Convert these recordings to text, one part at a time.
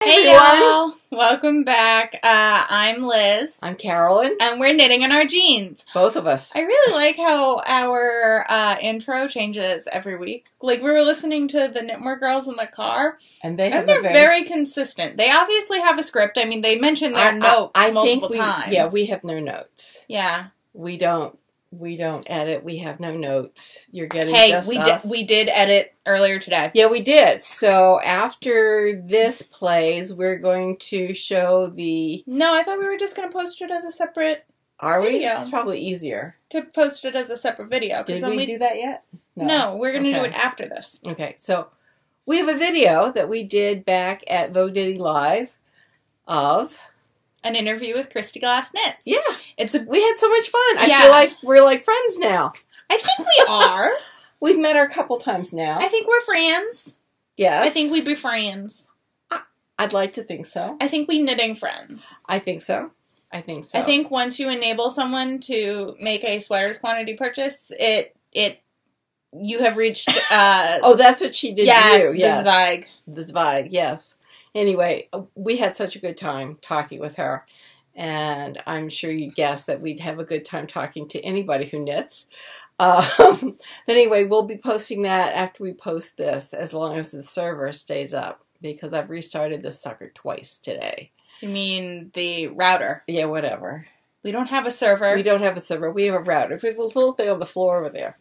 Hey, everyone. y'all. Welcome back. I'm Liz. I'm Carolyn. And we're knitting in our jeans. Both of us. I really like how our intro changes every week. Like, we were listening to the Knitmore Girls in the car. And they're very consistent. They obviously have a script. I mean, they mention their notes multiple times. Yeah, we have no notes. Yeah. We don't edit. We have no notes. You're getting just us. We did edit earlier today. Yeah, we did. So after this plays, we're going to show the... No, I thought we were just going to post it as a separate Are we? video. It's probably easier. To post it as a separate video. Did we do that yet? No, we're going to do it after this. Okay, so we have a video that we did back at Vogue Live of... An interview with Christy Glass Knits. Yeah. We had so much fun. I feel like we're like friends now. I think we are. We've met her a couple times now. I think we're friends. Yes. I think we'd be friends. I'd like to think so. I think we knitting friends. I think so. I think once you enable someone to make a sweaters quantity purchase, you have reached oh, that's what she did to you. Yes. The Zweig, yes. Anyway, we had such a good time talking with her, and I'm sure you guessed that we'd have a good time talking to anybody who knits. Anyway, we'll be posting that after we post this, as long as the server stays up, because I've restarted this sucker twice today. You mean the router? Yeah, whatever. We don't have a server. We don't have a server. We have a router. We have a little thing on the floor over there.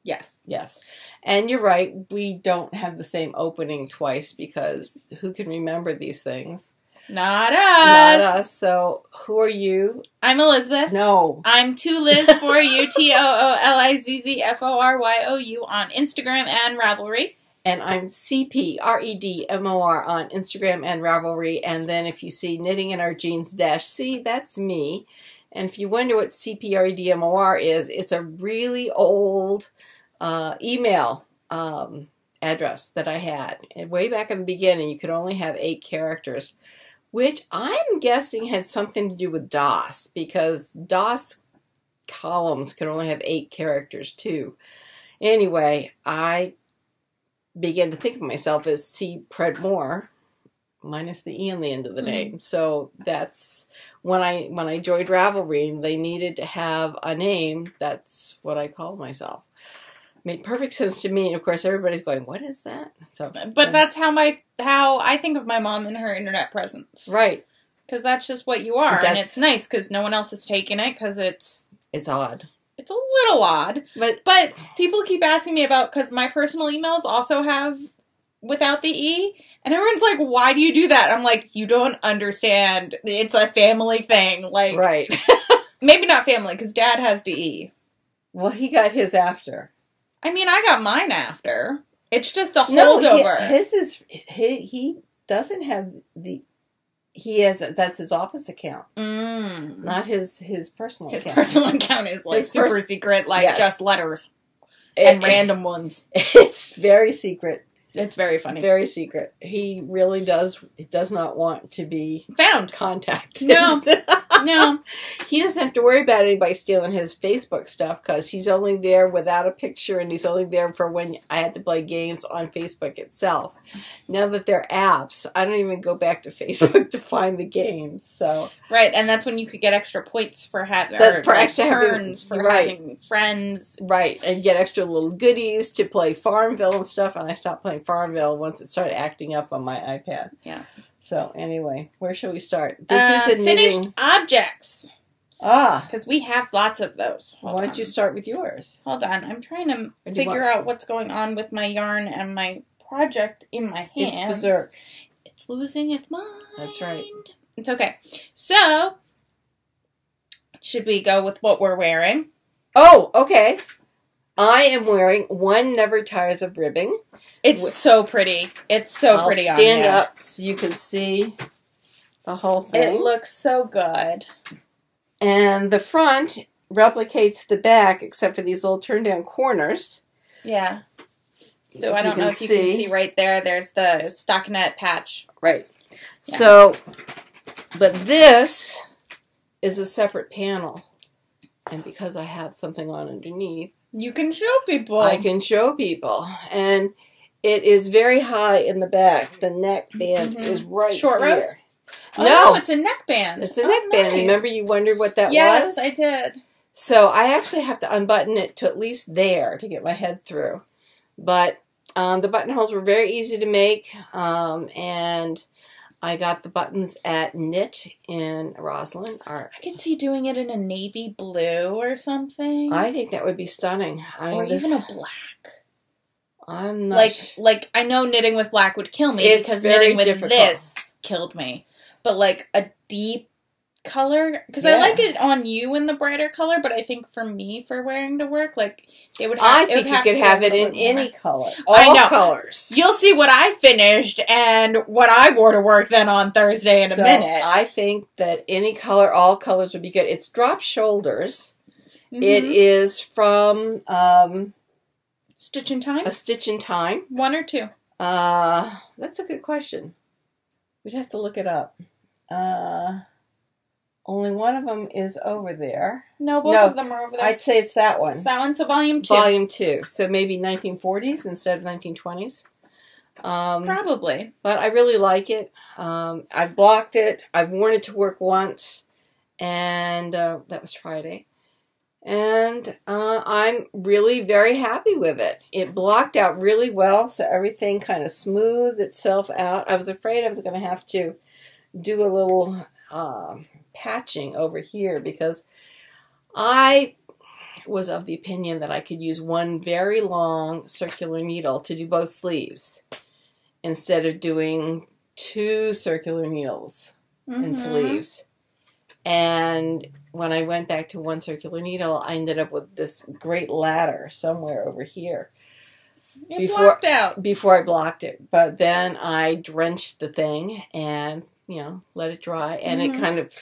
Yes. Yes. And you're right, we don't have the same opening twice because who can remember these things? Not us. Not us. So, who are you? I'm Elizabeth. No. I'm Toolizzforyou, Toolizzforyou on Instagram and Ravelry. And I'm cpredmor on Instagram and Ravelry. And then if you see Knitting in Our Jeans -C, that's me. And if you wonder what cpredmor is, it's a really old email address that I had. And way back in the beginning, you could only have 8 characters, which I'm guessing had something to do with DOS, because DOS columns could only have 8 characters too. Anyway, I began to think of myself as cpredmor, minus the E on the end of the name. So that's when I joined Ravelry and they needed to have a name, that's what I called myself. Made perfect sense to me, and of course everybody's going, what is that? So but that's how I think of my mom and her internet presence. Right. Because that's just what you are. And it's nice because no one else is taking it because it's odd. It's a little odd. But people keep asking me about, because my personal emails also have without the E. And everyone's like, why do you do that? I'm like, you don't understand. It's a family thing. Like, right. Maybe not family, because Dad has the E. Well, he got his after. I mean, I got mine after. It's just a holdover. No, his is, he doesn't have the, that's his office account. Not his personal account. His personal account is like super secret, like just letters. And random ones. It's very secret. It's very funny. Very secret. He really does not want to be found. Contacted. No. No. He doesn't have to worry about anybody stealing his Facebook stuff because he's only there without a picture, and he's only there for when I had to play games on Facebook itself. Now that they're apps, I don't even go back to Facebook to find the games. So right, and that's when you could get extra points for having turns for having friends. Right, and get extra little goodies to play Farmville and stuff, and I stopped playing Farmville once it started acting up on my iPad. Yeah. So, anyway, where shall we start? This is a finished objects. Because we have lots of those. Why don't you start with yours? Hold on. I'm trying to figure out what's going on with my yarn and my project in my hands. It's berserk. It's losing its mind. That's right. It's okay. So, should we go with what we're wearing? Oh, okay. I am wearing One Never Tires of Ribbing. It's so pretty. It's so pretty on you. I'll stand up so you can see the whole thing. It looks so good. And the front replicates the back, except for these little turn-down corners. Yeah. So I don't know if you can see right there. There's the stockinette patch. Right. Yeah. So, but this is a separate panel. And because I have something on underneath, you can show people. I can show people. And It is very high in the back. The neck band is right Short here. rows? Oh, no, it's a neckband. It's a neckband. Nice. Remember you wondered what that was? Yes, I did. So I actually have to unbutton it to at least there to get my head through. But the buttonholes were very easy to make. And I got the buttons at Knit in Roslyn. I could see doing it in a navy blue or something. I think that would be stunning. Or even a black. I'm not like I know knitting with black would kill me because knitting with this killed me. But like a deep color, because I like it on you in the brighter color, but I think for me, for wearing to work, like it would have. I think you could have it in any color. I know. Colors. You'll see what I finished and what I wore to work then on Thursday in a minute. I think that any color, all colors would be good. It's drop shoulders. It is from Stitch in Time? A Stitch in Time. 1 or 2? That's a good question. We'd have to look it up. Only one of them is over there. No, both of them are over there. I'd say it's that one. It's that one, so volume 2. Volume 2. So maybe 1940s instead of 1920s. Probably. But I really like it. I've blocked it. I've worn it to work once. And that was Friday. And I'm really very happy with it. It blocked out really well, so everything kind of smoothed itself out. I was afraid I was going to have to do a little patching over here because I was of the opinion that I could use one very long circular needle to do both sleeves instead of doing 2 circular needles in sleeves. And when I went back to 1 circular needle, I ended up with this great ladder somewhere over here. Blocked out. Before I blocked it. But then I drenched the thing and, let it dry. And it kind of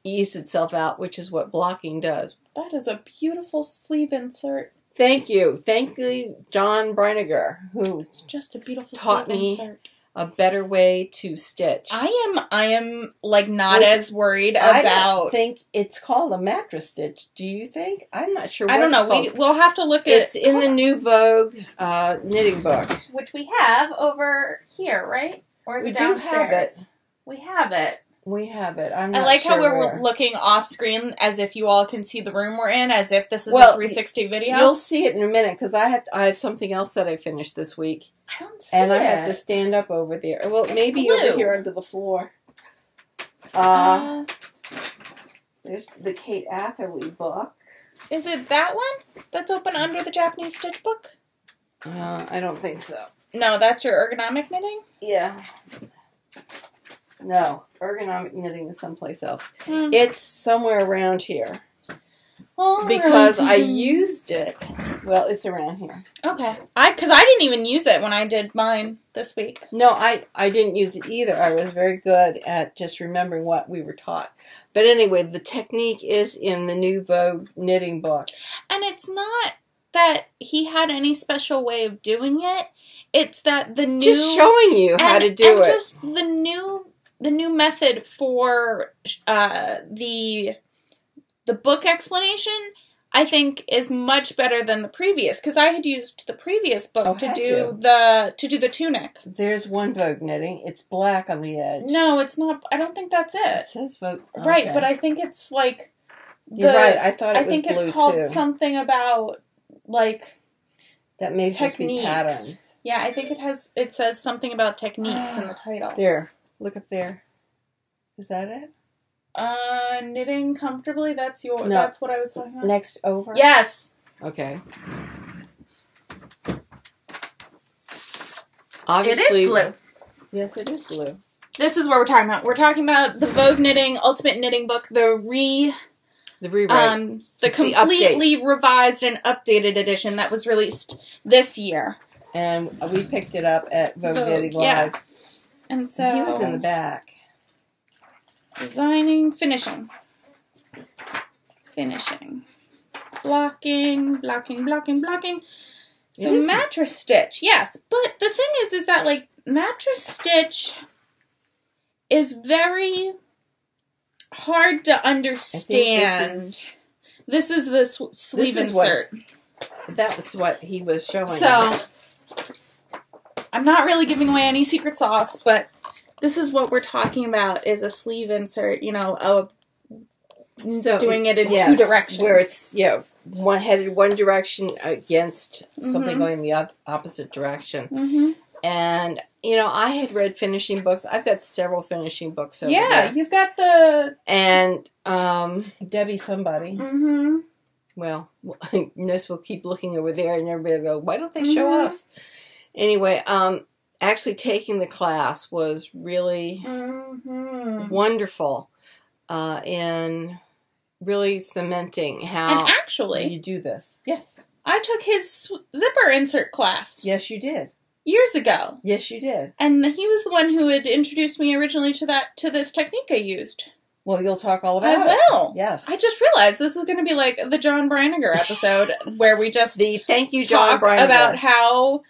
eased itself out, which is what blocking does. That is a beautiful sleeve insert. Thank you. Thank you, John Brinegar, who it's just a beautiful taught me insert. A better way to stitch. I am like not as worried about. I don't think it's called a mattress stitch. Do you think? I'm not sure. I don't know. We'll have to look at. It's in the new Vogue knitting book, which we have over here, right? Or is it downstairs? We do have it. We have it. We have it. I like how we're looking off screen as if you all can see the room we're in, as if this is a 360 video. You'll see it in a minute because I have something else that I finished this week. I don't see it. And I have to stand up over there. Well, maybe over here under the floor. There's the Kate Atherley book. Is it that one that's open under the Japanese stitch book? I don't think so. No, that's your ergonomic knitting? Yeah. No, ergonomic knitting is someplace else. It's somewhere around here. Because I used it. Well, it's around here. Okay. Because I didn't even use it when I did mine this week. No, I didn't use it either. I was very good at just remembering what we were taught. But anyway, the technique is in the new Vogue knitting book. And it's not that he had any special way of doing it. It's that the new... Just showing you how to do it. Just the new method for the book explanation, I think, is much better than the previous because I had used the previous book to do the tunic. There's one Vogue knitting. It's black on the edge. No, it's not. I don't think that's it. It says Vogue. Okay. Right, but I think it's like. You're right. I thought it was blue too. I think it's called something about like. That may just be patterns. Yeah, I think it says something about techniques in the title. There, look up there. Is that it? Knitting comfortably. That's No. That's what I was talking about. Next over. Yes. Okay. Obviously, it is blue. Yes, it is blue. This is what we're talking about. We're talking about the Vogue Knitting Ultimate Knitting Book, the rewrite, the completely revised and updated edition that was released this year. And we picked it up at Vogue Knitting Live. Yeah. And so he was in the back. Designing, finishing. Blocking. So mattress stitch, yes. But the thing is that like mattress stitch is very hard to understand. This is the sleeve insert. That was what he was showing. So I'm not really giving away any secret sauce, but this is what we're talking about, is a sleeve insert, doing it in two directions. Where it's, one headed one direction against something going the opposite direction. Mm-hmm. And, I had read finishing books. I've got several finishing books over there. Yeah, you've got the... And Debbie somebody. Mm-hmm. Well, notice we'll keep looking over there and everybody will go, why don't they show us? Anyway, actually taking the class was really wonderful in really cementing how and actually, you do this. Yes. I took his zipper insert class. Yes, you did. Years ago. Yes, you did. And he was the one who had introduced me originally to this technique I used. Well, you'll talk all about it. I will. Yes. I just realized this is going to be like the John Brinegar episode where we just thank you, John Brinegar, about how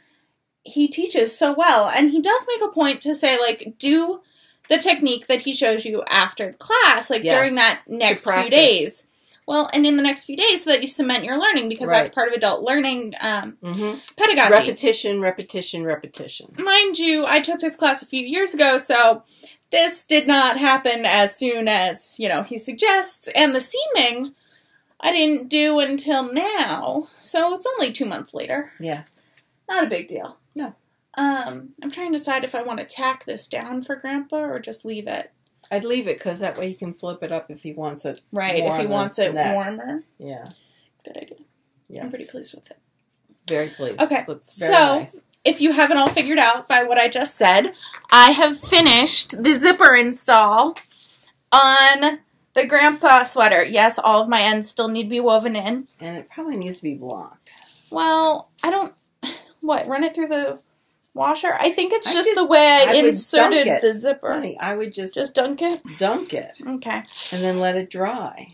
he teaches so well. And he does make a point to say, like, do the technique that he shows you after the class, like during that next few days. Well, and in the next few days so that you cement your learning, because that's part of adult learning pedagogy. Repetition, repetition, repetition. Mind you, I took this class a few years ago, so this did not happen as soon as, he suggests. And the seaming, I didn't do until now, so it's only 2 months later. Yeah. Not a big deal. No. I'm trying to decide if I want to tack this down for Grandpa or just leave it. I'd leave it because that way he can flip it up if he wants it. Right, if he wants it warmer. Yeah. Good idea. Yes. I'm pretty pleased with it. Very pleased. Okay, Looks very so nice. If you haven't all figured out by what I just said, I have finished the zipper install on the Grandpa sweater. Yes, all of my ends still need to be woven in. And it probably needs to be blocked. Well, I don't... What, run it through the washer? I think it's just the way I inserted the zipper. Honey, I would just dunk it? Dunk it. Okay. And then let it dry.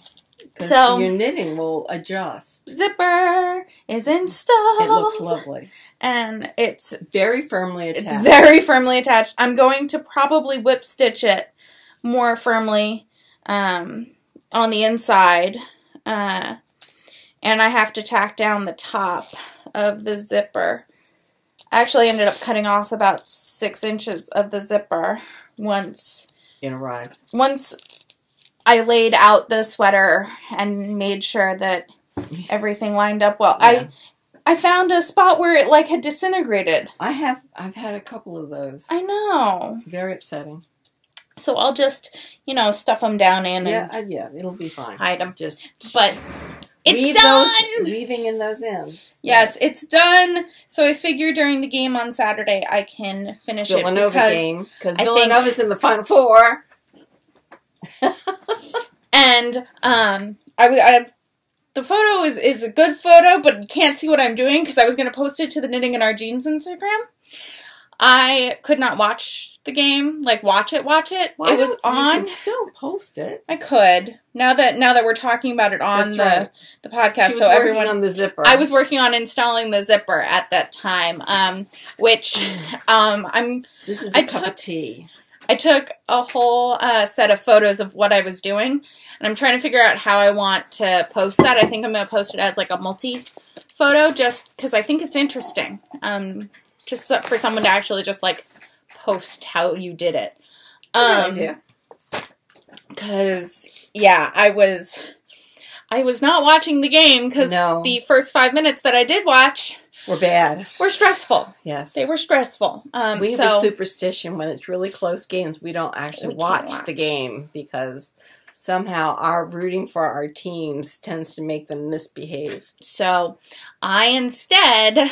So your knitting will adjust. Zipper is installed. It looks lovely. And it's very firmly attached. It's very firmly attached. I'm going to probably whip stitch it more firmly on the inside. And I have to tack down the top of the zipper. I actually ended up cutting off about 6 inches of the zipper once I laid out the sweater and made sure that everything lined up well. Yeah. I found a spot where it had disintegrated. I've had a couple of those. I know. Very upsetting. So I'll just, stuff them down in and it'll be fine. Hide them. But it's done! Leaving in those ends. Yes, it's done. So I figure during the game on Saturday I can finish Villanova game. Because Villanova's in the Final Four. And the photo is a good photo, but you can't see what I'm doing because I was going to post it to the Knitting in Our Jeans Instagram. I could not watch the game, watch it. Well, it was on. You can still post it. I could now that we're talking about it on the podcast. She was working on the zipper. I was working on installing the zipper at that time, which This is a cup of tea. I took a whole set of photos of what I was doing, and I'm trying to figure out how I want to post that. I think I'm going to post it as a multi-photo, just because I think it's interesting. Just for someone to actually just post how you did it. Good idea. Because I was not watching the game because the first 5 minutes that I did watch were bad. Were stressful. Yes. They were stressful. We have a superstition when it's really close games, we don't actually watch the game because somehow our rooting for our teams tends to make them misbehave. So I instead,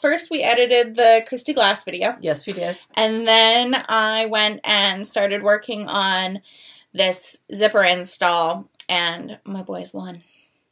first we edited the Christy Glass video. Yes, we did. And then I went and started working on this zipper install, and my boys won.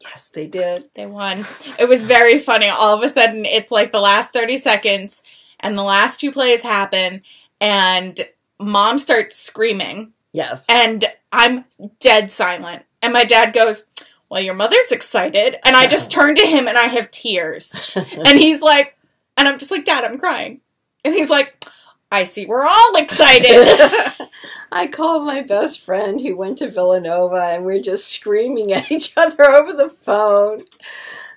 Yes, they did. They won. It was very funny. All of a sudden, it's the last 30 seconds, and the last 2 plays happen, and Mom starts screaming. Yes. And I'm dead silent. And my dad goes, well, your mother's excited. And I just turn to him, and I have tears. And he's like, and I'm just like, Dad, I'm crying. And he's like, I see we're all excited. I called my best friend who went to Villanova, and we're just screaming at each other over the phone.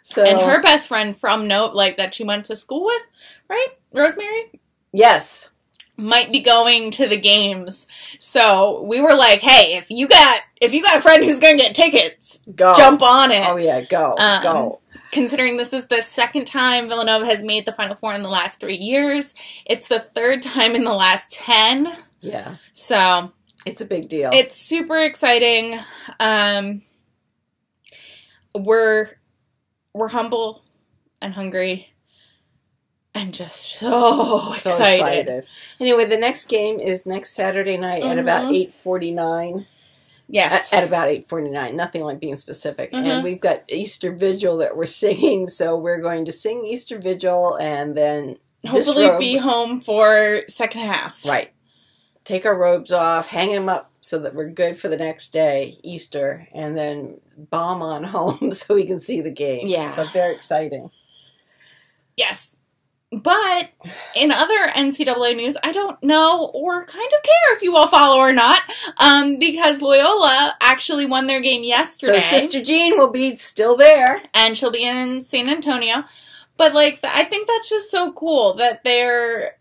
So, and her best friend from that she went to school with, right? Rosemary? Yes. Might be going to the games. So we were like, hey, if you got a friend who's going to get tickets, go. Jump on it. Oh, yeah, go. Considering this is the second time Villanova has made the Final Four in the last 3 years, it's the third time in the last 10. Yeah. So it's a big deal. It's super exciting. We're humble and hungry and just so excited. Anyway, the next game is next Saturday night at about 8:49. Yes. At about 8:49. Nothing like being specific. And we've got Easter Vigil that we're singing, so we're going to sing Easter Vigil and then hopefully be home for second half. Right. Take our robes off, hang them up so that we're good for the next day, Easter, and then bomb on home so we can see the game. Yeah. So very exciting. Yes. But in other NCAA news, I don't know or kind of care if you all follow or not, because Loyola actually won their game yesterday. So Sister Jean will be still there. And she'll be in San Antonio. But, like, I think that's just so cool that they're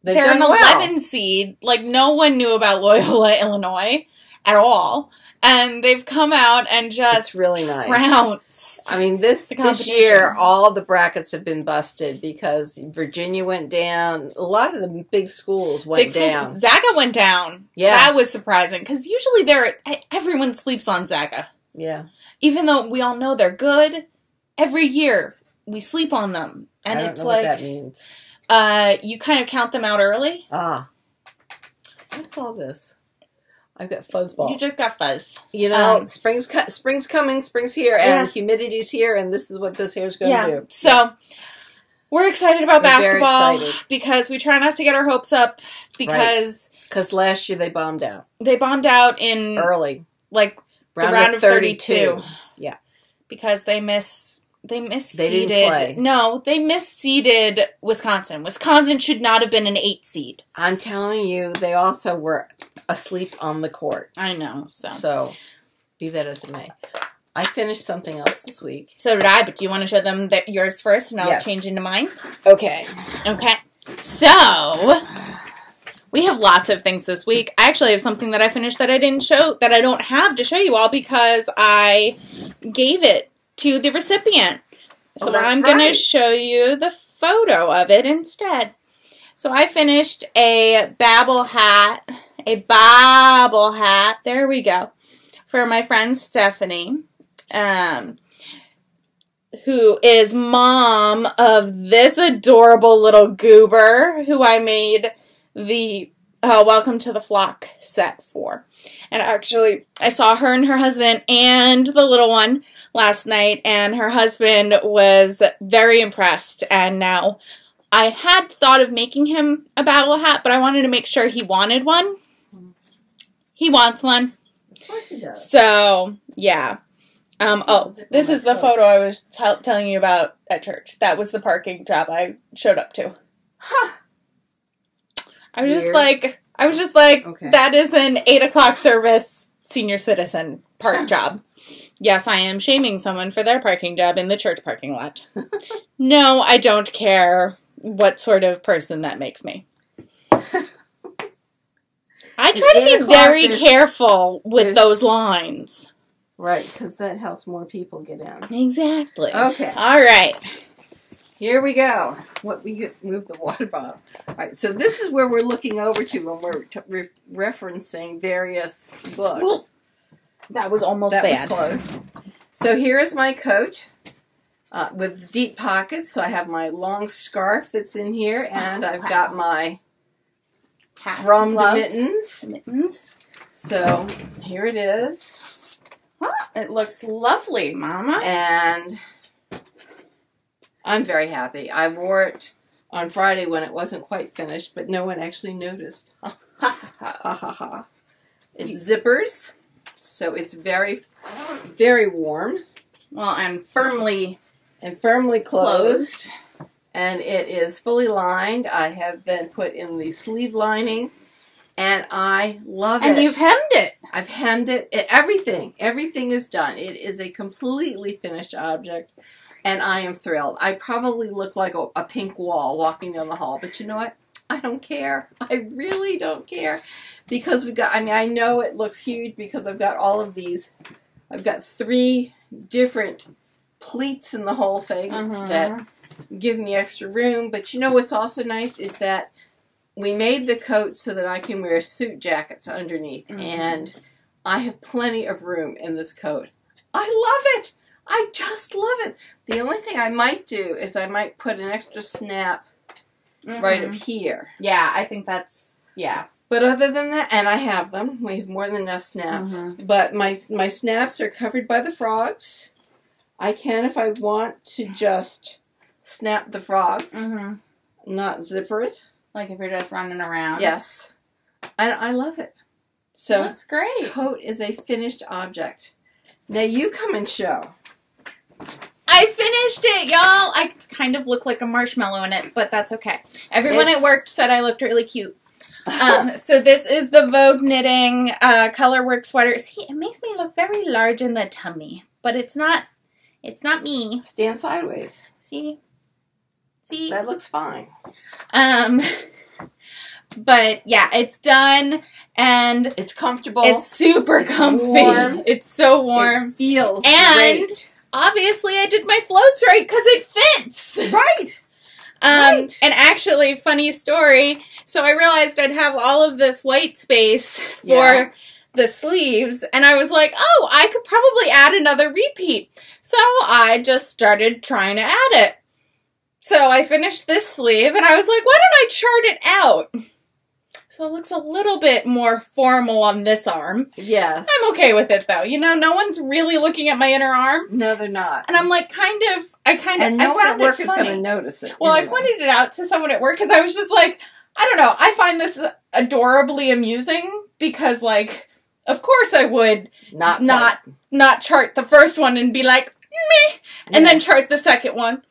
an 11 seed. Like, no one knew about Loyola, Illinois at all. And they've come out and just it's really nice. Trounced. I mean, this year, all the brackets have been busted because Virginia went down. A lot of the big schools went down. Zaga went down. Yeah. That was surprising because usually everyone sleeps on Zaga. Yeah. Even though we all know they're good, every year we sleep on them. And I don't know what that means. You kind of count them out early. Ah. What's all this? I've got fuzzballs. You just got fuzz. You know, spring's coming, spring's here, and humidity's here, and this is what this hair's going to do. So, we're excited about basketball because we try not to get our hopes up because last year they bombed out. They bombed out in early, like the round of 32. Yeah, because they misseeded. They didn't play. No, they misseeded Wisconsin. Wisconsin should not have been an 8 seed. I'm telling you, they also were asleep on the court. I know. So, be that as it may. I finished something else this week. So did I, but do you want to show them yours first, and I'll change into mine? Okay. So, we have lots of things this week. I actually have something that I finished that I don't have to show you all because I gave it to the recipient. So I'm going to show you the photo of it instead. So I finished a bobble hat. There we go. For my friend Stephanie, who is mom of this adorable little goober who I made the Welcome to the Flock set for. And actually, I saw her and her husband and the little one last night, and her husband was very impressed. And now, I had thought of making him a battle hat, but I wanted to make sure he wanted one. He wants one. Of course he does. So, yeah. This is the photo I was telling you about at church. That was the parking job I showed up to. Huh. I was just like, okay. That is an 8 o'clock service senior citizen park job. Yes, I am shaming someone for their parking job in the church parking lot. No, I don't care what sort of person that makes me. I try to be very careful with those lines. Right, because that helps more people get in. Exactly. Okay. All right. Here we go. We move the water bottle. All right, so this is where we're looking over to when we're referencing various books. Ooh, that was almost bad. That was close. So here is my coat with deep pockets. So I have my long scarf that's in here, and I've got my from the mittens. So here it is. Huh, it looks lovely, Mama. And I'm very happy. I wore it on Friday when it wasn't quite finished, but no one actually noticed. Ha ha ha. It's zippers, so it's very, very warm. Well, and firmly closed. And it is fully lined. I have been put in the sleeve lining, and I love it. And you've hemmed it. I've hemmed it. Everything is done. It is a completely finished object. And I am thrilled. I probably look like a pink wall walking down the hall. But you know what? I don't care. I really don't care. Because I know it looks huge because I've got all of these. I've got 3 different pleats in the whole thing that give me extra room. But you know what's also nice is that we made the coat so that I can wear suit jackets underneath. And I have plenty of room in this coat. I love it. I just love it. The only thing I might do is I might put an extra snap right up here. Yeah, I think that's, yeah. But other than that, and I have them. We have more than enough snaps. But my snaps are covered by the frogs. I can, if I want to, just snap the frogs, not zipper it. Like if you're just running around. Yes. And I love it. So that's great. Coat is a finished object. Now you come and show. I finished it, y'all. I kind of look like a marshmallow in it, but that's okay. Everyone at work said I looked really cute. So this is the Vogue knitting colorwork sweater. See, it makes me look very large in the tummy, but it's not me. Stand sideways. See? That looks fine. But yeah, it's done and it's comfortable. It's super comfy. Warm. It's so warm. It feels great. Obviously I did my floats right because it fits. Right. And actually, funny story. So I realized I'd have all of this white space for the sleeves, and I was like, oh, I could probably add another repeat. So I just started trying to add it. So I finished this sleeve, and I was like, why don't I chart it out? So it looks a little bit more formal on this arm. Yes. I'm okay with it, though. You know, no one's really looking at my inner arm. No, they're not. And I'm like, And no one at work is going to notice it. Well, anyway. I pointed it out to someone at work because I was just like, I don't know. I find this adorably amusing because, like, of course I would not chart the first one and be like, meh, and then chart the second one.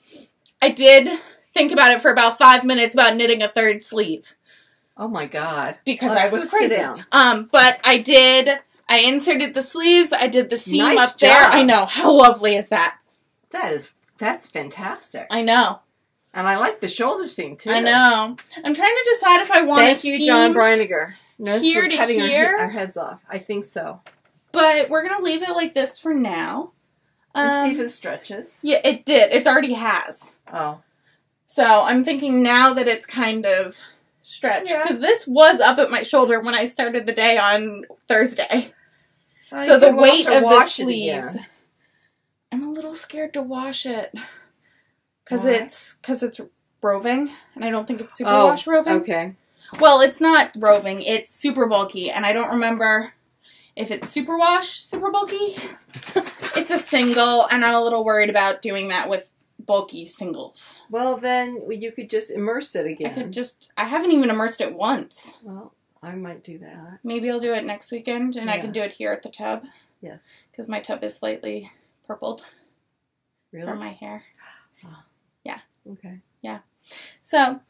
I did think about it for about 5 minutes about knitting a third sleeve. Oh my God. Because I was crazy. But I did. I inserted the sleeves. I did the seam up there. I know. How lovely is that? That's fantastic. I know. And I like the shoulder seam too. I know. I'm trying to decide if I want to Thank you, John Brinegar. No, here to cutting here. Our heads off. I think so. But we're going to leave it like this for now. And see if it stretches. Yeah, it did. It already has. Oh. So I'm thinking now that it's kind of stretched. Because this was up at my shoulder when I started the day on Thursday. So the weight of the sleeves. I'm a little scared to wash it. Because it's roving. And I don't think it's superwash roving. Okay. Well, it's not roving. It's super bulky. And I don't remember if it's superwash, super bulky. It's a single. And I'm a little worried about doing that with bulky singles. Well, then you could just immerse it again. I haven't even immersed it once. Well, I might do that. Maybe I'll do it next weekend. And I can do it here at the tub. Yes. Because my tub is slightly purpled. Really? For my hair. Yeah. Okay. Yeah. So,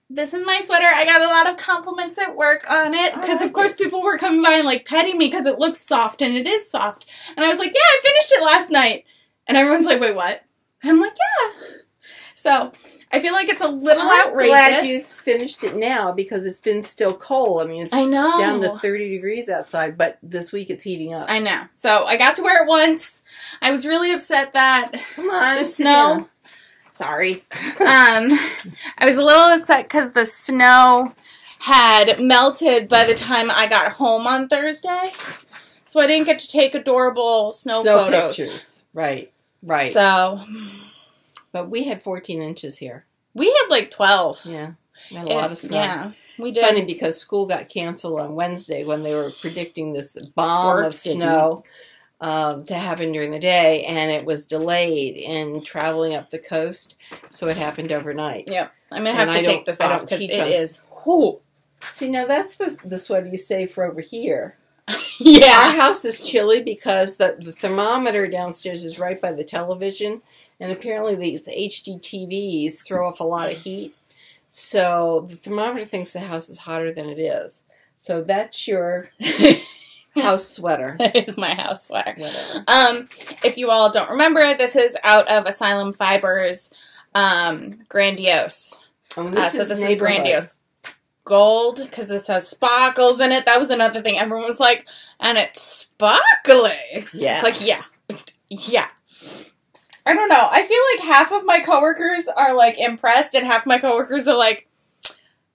this is my sweater. I got a lot of compliments at work on it. Because, of course, people were coming by and, like, petting me because it looks soft. And it is soft. And I was like, yeah, I finished it last night. And everyone's like, wait, what? And I'm like, yeah. So, I feel like it's a little outrageous. I'm glad you finished it now because it's been still cold. I mean, it's down to 30 degrees outside, but this week it's heating up. I know. So, I got to wear it once. I was really upset that the snow... Sorry. I was a little upset because the snow had melted by the time I got home on Thursday. So I didn't get to take adorable snow photos. Pictures. Right. So. But we had 14 inches here. We had like 12. Yeah. We had a lot of snow. Yeah. It's funny because school got canceled on Wednesday when they were predicting this bomb of snow. To happen during the day, and it was delayed in traveling up the coast, so it happened overnight. Yeah, I'm going to have to take this off because it is. Whew. See, now that's the sweater you save for over here. Yeah. Our house is chilly because the thermometer downstairs is right by the television, and apparently the HD TVs throw off a lot of heat, so the thermometer thinks the house is hotter than it is. So that's your... house sweater. It is my house sweater. Whatever. If you all don't remember, this is out of Asylum Fibers, Grandiose. Oh, So this is Grandiose Gold, because this has sparkles in it. That was another thing. Everyone was like, and it's sparkly. Yeah. It's like, yeah. Yeah. I don't know. I feel like half of my coworkers are, like, impressed, and half my coworkers are like,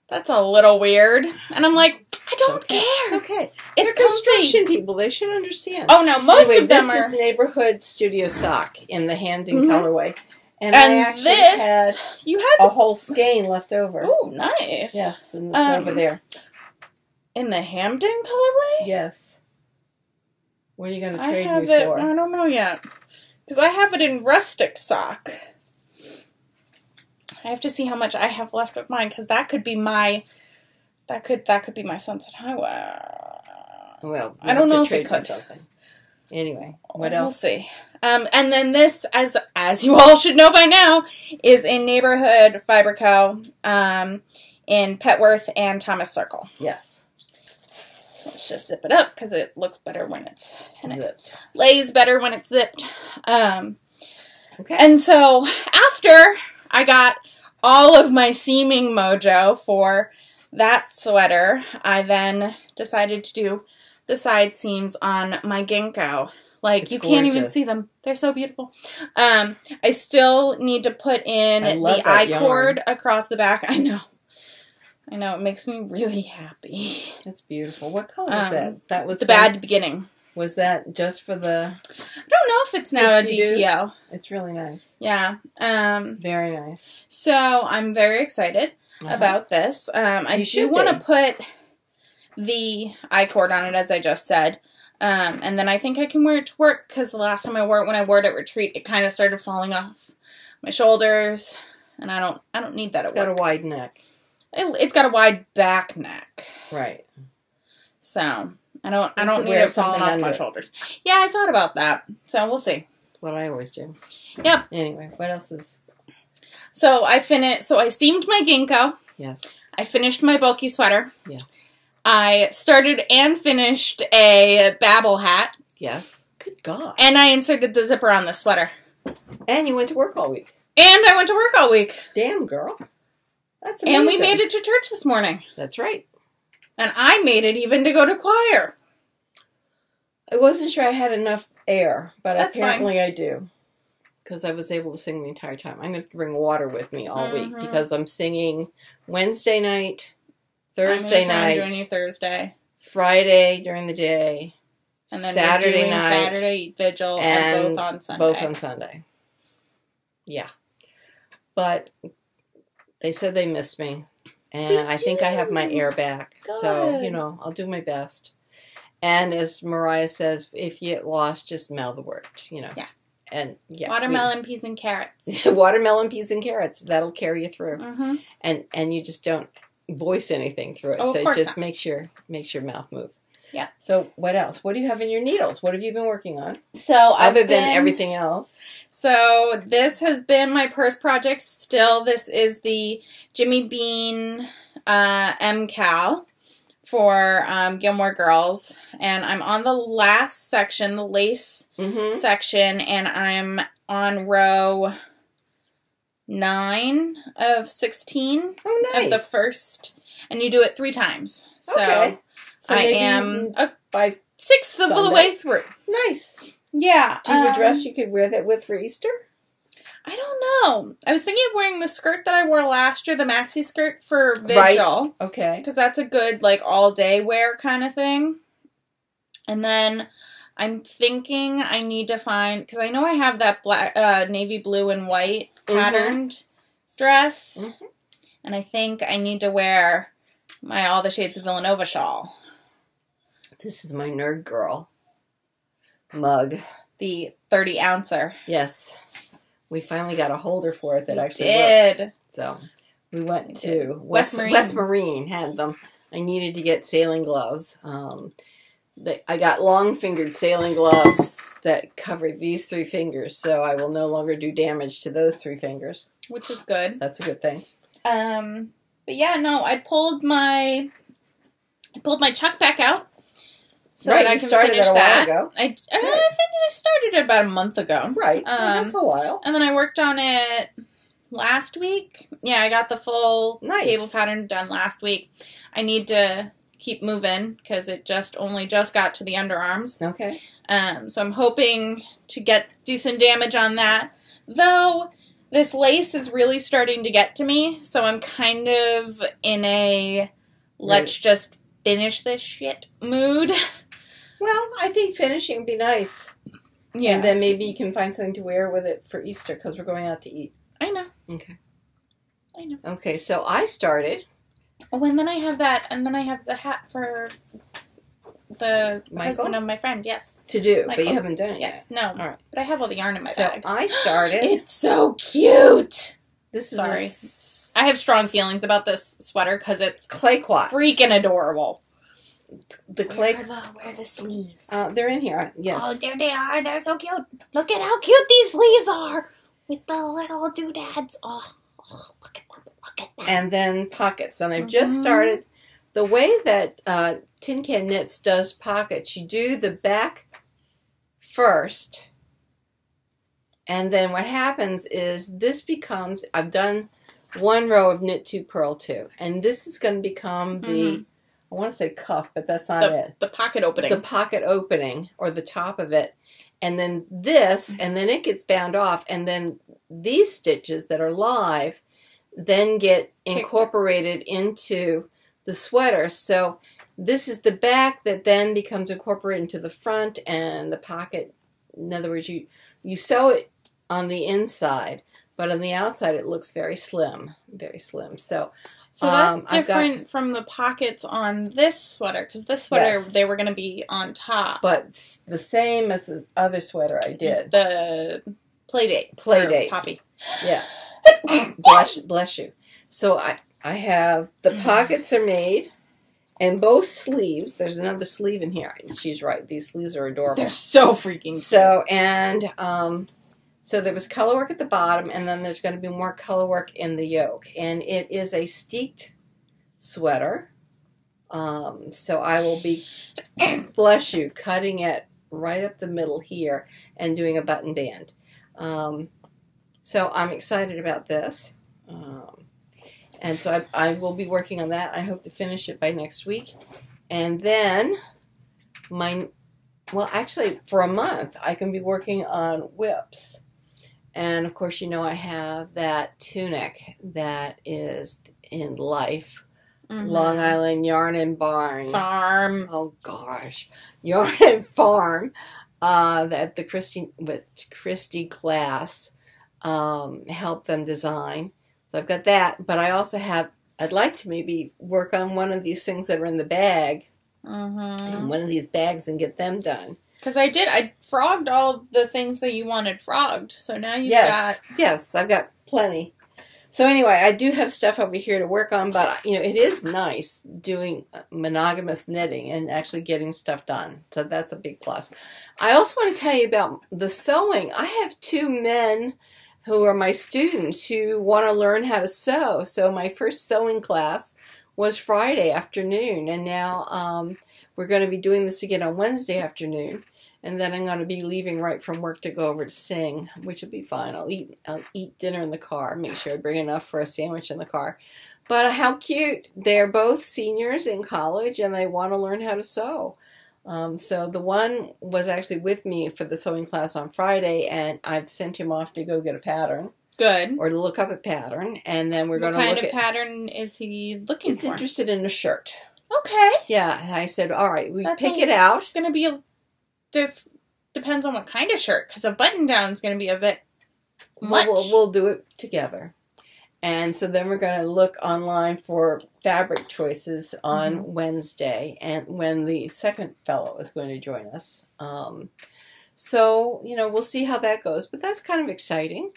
that's a little weird. And I'm like, I don't care. It's okay. It's They're comfy. construction people. They should understand. Oh, no. Most Anyway, of them this are. is neighborhood studio sock in the Hamden Mhm. colorway. And I actually had you had a whole skein left over. Oh, nice. Yes, and it's over there. In the Hamden colorway? Yes. What are you going to I trade have me it. for? I don't know yet. Because I have it in rustic sock. I have to see how much I have left of mine, because that could be my... That could be my Sunset Highway. Well, I don't know if trade it could. something. Anyway, what We'll else? see. And then this, as you all should know by now, is in Neighborhood Fiber Co. In Petworth and Thomas Circle. Yes. Let's just zip it up because it looks better when it's and it Zipped. lays better when it's zipped. Okay. And so after I got all of my seaming mojo for that sweater, I then decided to do the side seams on my ginkgo. Like, It's you can't even gorgeous. see them. They're so beautiful. I still need to put in I love the that I-cord yarn. across the back. I know. It makes me really happy. That's beautiful. What color was that? That was The bad beginning. Was that just for the... I don't know if it's now a DTL. It's really nice. Yeah. Very nice. So I'm very excited about this. I You do should want to be. put the I-cord on it, as I just said. And then I think I can wear it to work, because the last time I wore it, when I wore it at retreat, it kind of started falling off my shoulders, and I don't need that at It's got a work. wide neck. It's got a wide back neck, Right. so I don't could need wear it falling something off under my it. shoulders. Yeah, I thought about that, so we'll see. What I always do. Yep. Anyway, what else is... So I seamed my ginkgo. Yes. I finished my bulky sweater. Yes. I started and finished a Babel hat. Yes. Good God. And I inserted the zipper on the sweater. And you went to work all week. And I went to work all week. Damn, girl. That's amazing. And we made it to church this morning. That's right. And I made it even to go to choir. I wasn't sure I had enough air, but That's apparently I do. Because I was able to sing the entire time. I'm going to bring water with me all week, because I'm singing Wednesday night, Thursday night, I'm joining Thursday. Friday during the day, And then Saturday we're doing night, Saturday vigil and both on Sunday. Both on Sunday. Yeah. But they said they missed me. And I think I have my air back. Good. So, I'll do my best. And as Mariah says, if you get lost, just mail the word, Yeah. And yeah. Watermelon, peas, and carrots. Watermelon, peas, and carrots. That'll carry you through. Mm-hmm. And you just don't voice anything through it. Oh, of so course just not. makes your mouth move. Yeah. So what else? What do you have in your needles? What have you been working on? So Other than everything else. So this has been my purse project still. This is the Jimmy Bean MCal for Gilmore Girls. And I'm on the last section, the lace section, and I'm on row 9 of 16 Oh, nice. of the first. And you do it 3 times. So, Okay. So I maybe am a by 6th of the Sunday. way through. Nice. Yeah. Do you have a dress you could wear that with for Easter? I don't know. I was thinking of wearing the skirt that I wore last year, the maxi skirt for Vigil. Right. Okay. Because that's a good, all-day wear kind of thing. And then I'm thinking I need to find... Because I know I have that black, navy blue and white patterned dress. Mm-hmm. And I think I need to wear my All the Shades of Villanova shawl. This is my nerd girl mug. The 30-ouncer. Yes. We finally got a holder for it that actually did. works. So we went to West Marine. West Marine had them. I needed to get sailing gloves. I got long-fingered sailing gloves that cover these 3 fingers, so I will no longer do damage to those 3 fingers. Which is good. That's a good thing. But yeah, no, I pulled my chuck back out. so right, that I you can started finish that a that. while ago. I started it about a month ago. Right, well, that's a while. And then I worked on it last week. Yeah, I got the full cable pattern done last week. I need to keep moving because it only just got to the underarms. Okay. So I'm hoping to do some damage on that. Though this lace is really starting to get to me, so I'm kind of in a let's just finish this shit mood. Well, I think finishing would be nice. Yeah. And then maybe you can find something to wear with it for Easter because we're going out to eat. I know. Okay. I know. Okay, so I started. Oh, and then I have that, and then I have the hat for the husband of my friend, yes. To do, Michael. but you haven't done it yet. Yes, no. All right. But I have all the yarn in my bag. So I started. It's so cute! This is I have strong feelings about this sweater because it's clay quat. Freaking adorable. The clay. Where are the sleeves? They're in here. Yes. Oh, there they are. They're so cute. Look at how cute these sleeves are with the little doodads. Oh, look at them. Look at them. And then pockets. And I've just started. The way that Tin Can Knits does pockets, you do the back first. And then what happens is this becomes, I've done one row of knit 2, purl 2. And this is going to become the, I want to say cuff, but that's not it. The pocket opening. The pocket opening, or the top of it. And then this, and then it gets bound off. And then these stitches that are live then get incorporated into the sweater. So this is the back that then becomes incorporated into the front and the pocket. In other words, you sew it on the inside, but on the outside it looks very slim, very slim. So that's different from the pockets on this sweater, because this sweater, they were going to be on top. But the same as the other sweater I did. The Playdate. Poppy. Yeah. Bless you. So I have, the pockets are made, and both sleeves, there's another sleeve in here. She's right, these sleeves are adorable. They're so freaking cute. So, and so there was color work at the bottom, and then there's going to be more color work in the yoke. And it is a steeked sweater. So I will be, bless you, cutting it right up the middle here and doing a button band. So I'm excited about this. And so I will be working on that. I hope to finish it by next week. And then actually for a month I can be working on whips. And of course, you know, I have that tunic that is in Life. Long Island Yarn and Farm. Oh gosh. Yarn and Farm. That the Christy class helped them design. So I've got that, but I also I'd like to maybe work on one of these things that are in the bag. In one of these bags and get them done. Because I frogged all of the things that you wanted frogged. So now you've got... Yes, I've got plenty. So anyway, I do have stuff over here to work on, but you know, it is nice doing monogamous knitting and actually getting stuff done. So that's a big plus. I also want to tell you about the sewing. I have 2 men who are my students who want to learn how to sew. So my first sewing class was Friday afternoon, and now we're going to be doing this again on Wednesday afternoon. And then I'm going to be leaving right from work to go over to sing, which will be fine. I'll eat dinner in the car. Make sure I bring enough for a sandwich in the car. But how cute. They're both seniors in college, and they want to learn how to sew. So the one was actually with me for the sewing class on Friday, and I've sent him off to go get a pattern. Good. Or to look up a pattern. And then we're going to look at... What kind of pattern is he looking for? He's interested in a shirt. Okay. Yeah. I said, all right, pick it out. It's going to be depends on what kind of shirt, because a button down is going to be a bit much. We'll do it together. And so then we're going to look online for fabric choices on Wednesday, and when the second fellow is going to join us. So, you know, we'll see how that goes, but that's kind of exciting.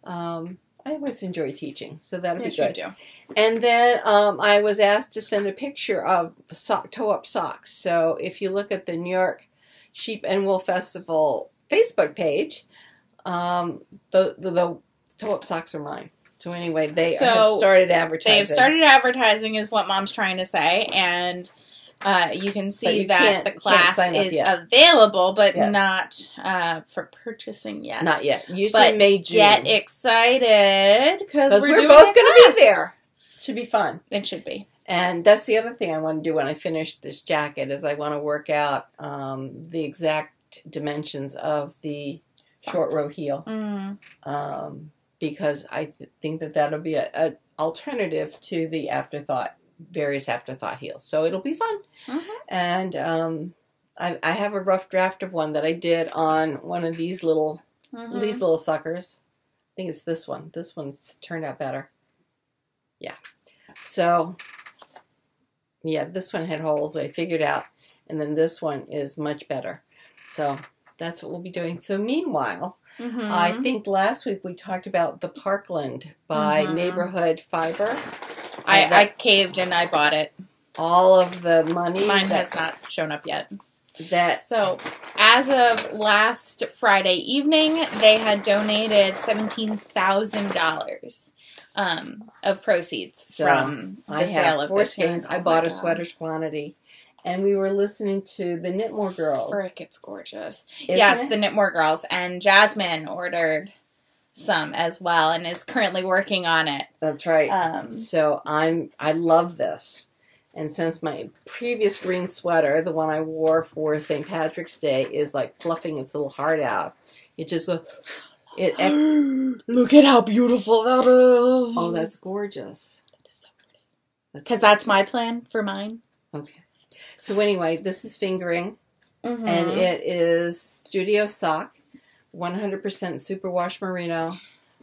I always enjoy teaching, so that'll be good. You do. And then I was asked to send a picture of toe-up socks. So if you look at the New York Sheep and Wool Festival Facebook page, the toe-up socks are mine. So anyway, they have started advertising. They've started advertising is what Mom's trying to say. And You can see you that the class is available, but not for purchasing yet. Not yet. Usually May, June. Get excited because we're both going to be there. Should be fun. It should be. And that's the other thing I want to do when I finish this jacket is I want to work out the exact dimensions of the short row heel. Because I think that that'll be an alternative to the various afterthought heels. So it'll be fun. And I have a rough draft of one that I did on one of these little suckers. I think it's this one. This one's turned out better. Yeah. So, yeah, this one had holes, I figured out. And then this one is much better. So that's what we'll be doing. So meanwhile, I think last week we talked about the Parkland by Neighborhood Fiber. I caved and I bought it. All of the money. Mine has not shown up yet. So, as of last Friday evening, they had donated $17,000 of proceeds from the sale of this skeins. I bought a sweater's quantity. And we were listening to the Knitmore Girls. Frick, it's gorgeous. Yes, the Knitmore Girls. And Jasmine ordered some as well and is currently working on it. That's right. So I love this. And since my previous green sweater, the one I wore for St. Patrick's Day, is like fluffing its little heart out, it just look at how beautiful that is. Oh, that's gorgeous. That is so pretty. Because that's my plan for mine. Okay. So anyway, this is fingering, and it is Studio Sock, 100% superwash merino.